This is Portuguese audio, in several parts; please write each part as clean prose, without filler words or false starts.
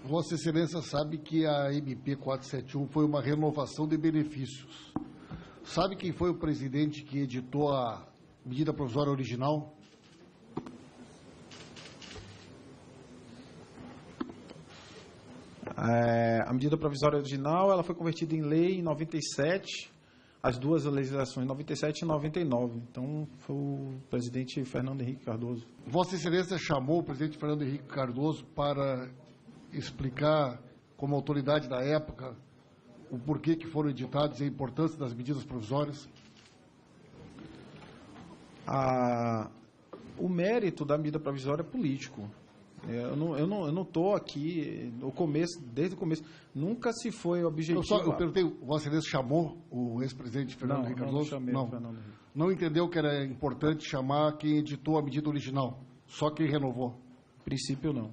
Vossa Excelência sabe que a MP 471 foi uma renovação de benefícios. Sabe quem foi o presidente que editou a medida provisória original? A medida provisória original ela foi convertida em lei em 97, as duas legislações, 97 e 99. Então, foi o presidente Fernando Henrique Cardoso. Vossa Excelência chamou o presidente Fernando Henrique Cardoso para explicar, como autoridade da época, o porquê que foram editados e a importância das medidas provisórias? O mérito da medida provisória é político. Eu não estou aqui desde o começo. Nunca se foi objetivo. Eu perguntei, Vossa Excelência chamou o ex-presidente Fernando Henrique Cardoso? Não chamei o Fernando Henrique. Não entendeu que era importante chamar quem editou a medida original, só quem renovou? Em princípio, não.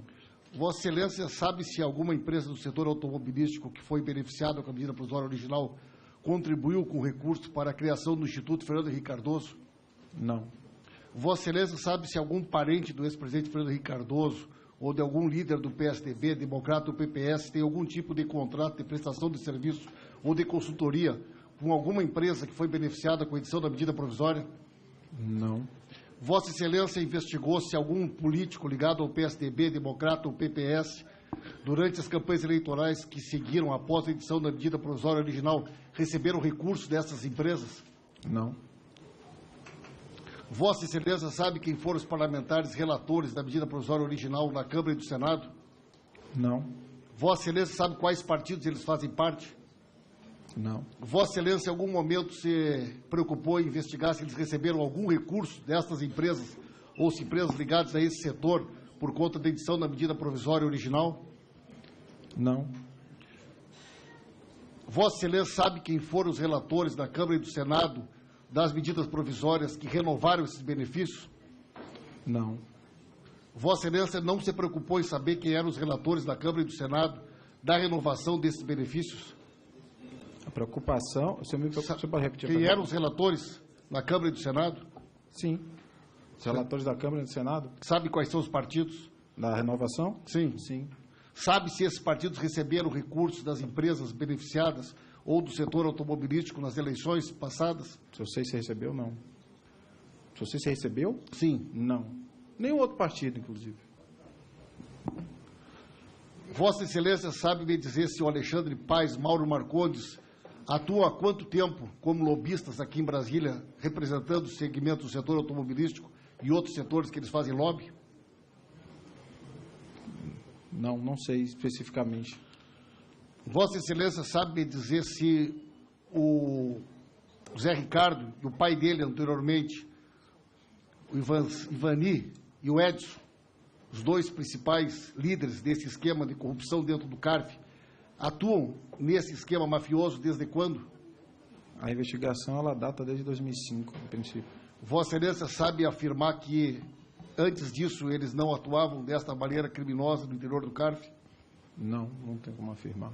Vossa Excelência sabe se alguma empresa do setor automobilístico que foi beneficiada com a medida provisória original contribuiu com recursos para a criação do Instituto Fernando Henrique Cardoso? Não. Vossa Excelência sabe se algum parente do ex-presidente Fernando Henrique Cardoso ou de algum líder do PSDB, Democrata ou PPS, tem algum tipo de contrato de prestação de serviço ou de consultoria com alguma empresa que foi beneficiada com a edição da medida provisória? Não. Vossa Excelência investigou se algum político ligado ao PSDB, Democrata ou PPS, durante as campanhas eleitorais que seguiram após a edição da medida provisória original, receberam recursos dessas empresas? Não. Vossa Excelência sabe quem foram os parlamentares relatores da medida provisória original na Câmara e do Senado? Não. Vossa Excelência sabe quais partidos eles fazem parte? Não. Vossa Excelência, em algum momento, se preocupou em investigar se eles receberam algum recurso dessas empresas ou se empresas ligadas a esse setor por conta da edição da medida provisória original? Não. Vossa Excelência sabe quem foram os relatores da Câmara e do Senado das medidas provisórias que renovaram esses benefícios? Não. Vossa Excelência não se preocupou em saber quem eram os relatores da Câmara e do Senado da renovação desses benefícios? A preocupação... Você pode repetir? Quem eram os relatores na Câmara e do Senado? Sim. Os relatores da Câmara e do Senado? Sabe quais são os partidos? Da renovação? Sim. Sim. Sabe se esses partidos receberam recursos das empresas beneficiadas ou do setor automobilístico nas eleições passadas? Se eu sei se recebeu, não. Se eu sei se recebeu? Sim. Não. Nenhum outro partido, inclusive. Vossa Excelência sabe me dizer se o Alexandre Paes, Mauro Marcondes atuam há quanto tempo como lobistas aqui em Brasília, representando os segmentos do setor automobilístico e outros setores que eles fazem lobby? Não sei especificamente. Vossa Excelência sabe me dizer se o Zé Ricardo e o pai dele anteriormente, o Ivani e o Edson, os dois principais líderes desse esquema de corrupção dentro do CARF, atuam nesse esquema mafioso desde quando? A investigação ela data desde 2005, no princípio. Vossa Excelência sabe afirmar que antes disso eles não atuavam desta maneira criminosa no interior do CARF? Não tenho como afirmar.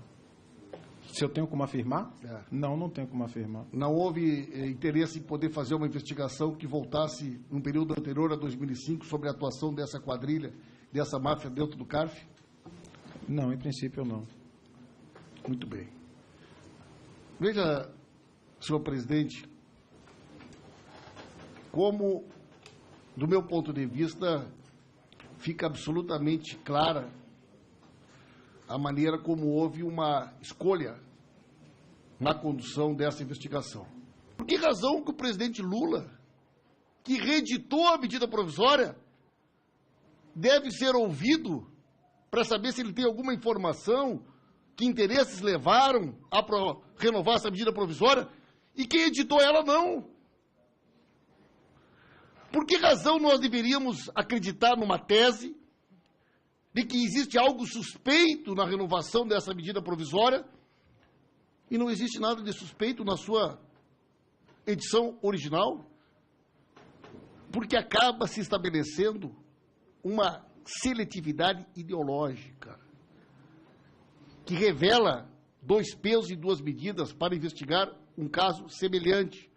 Se eu tenho como afirmar? É. Não tenho como afirmar. Não houve interesse em poder fazer uma investigação que voltasse num período anterior a 2005 sobre a atuação dessa quadrilha, dessa máfia dentro do CARF? Não, em princípio não. Muito bem. Veja, senhor presidente, como, do meu ponto de vista, fica absolutamente clara a maneira como houve uma escolha na condução dessa investigação. Por que razão que o presidente Lula, que reeditou a medida provisória, deve ser ouvido para saber se ele tem alguma informação, que interesses levaram a renovar essa medida provisória, e quem editou ela não? Por que razão nós deveríamos acreditar numa tese de que existe algo suspeito na renovação dessa medida provisória e não existe nada de suspeito na sua edição original? Porque acaba se estabelecendo uma seletividade ideológica que revela dois pesos e duas medidas para investigar um caso semelhante.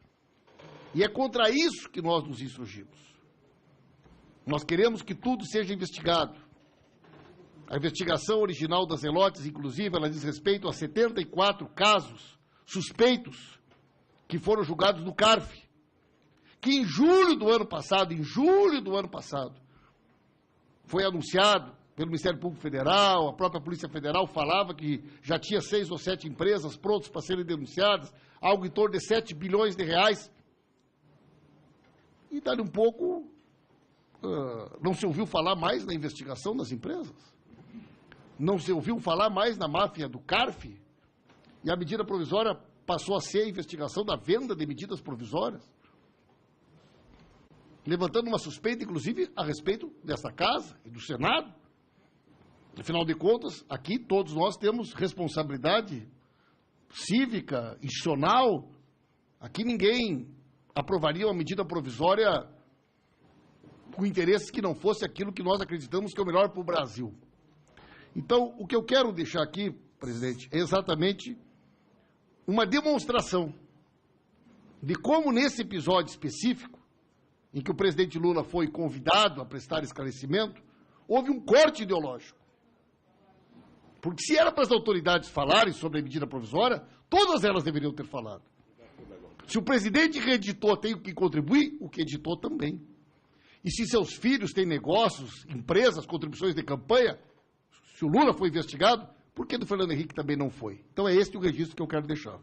E é contra isso que nós nos insurgimos. Nós queremos que tudo seja investigado. A investigação original das Zelotes, inclusive, ela diz respeito a 74 casos suspeitos que foram julgados no CARF, que em julho do ano passado, foi anunciado pelo Ministério Público Federal, a própria Polícia Federal falava que já tinha 6 ou 7 empresas prontas para serem denunciadas, algo em torno de 7 bilhões de reais. E dali um pouco, não se ouviu falar mais na investigação das empresas. Não se ouviu falar mais na máfia do CARF. E a medida provisória passou a ser a investigação da venda de medidas provisórias, levantando uma suspeita, inclusive, a respeito dessa casa e do Senado. Afinal de contas, aqui todos nós temos responsabilidade cívica, institucional. Aqui ninguém aprovaria uma medida provisória com interesses que não fosse aquilo que nós acreditamos que é o melhor para o Brasil. Então, o que eu quero deixar aqui, presidente, é exatamente uma demonstração de como, nesse episódio específico, em que o presidente Lula foi convidado a prestar esclarecimento, houve um corte ideológico. Porque se era para as autoridades falarem sobre a medida provisória, todas elas deveriam ter falado. Se o presidente que editou tem que contribuir, o que editou também. E se seus filhos têm negócios, empresas, contribuições de campanha, se o Lula foi investigado, por que do Fernando Henrique também não foi? Então é esse o registro que eu quero deixar.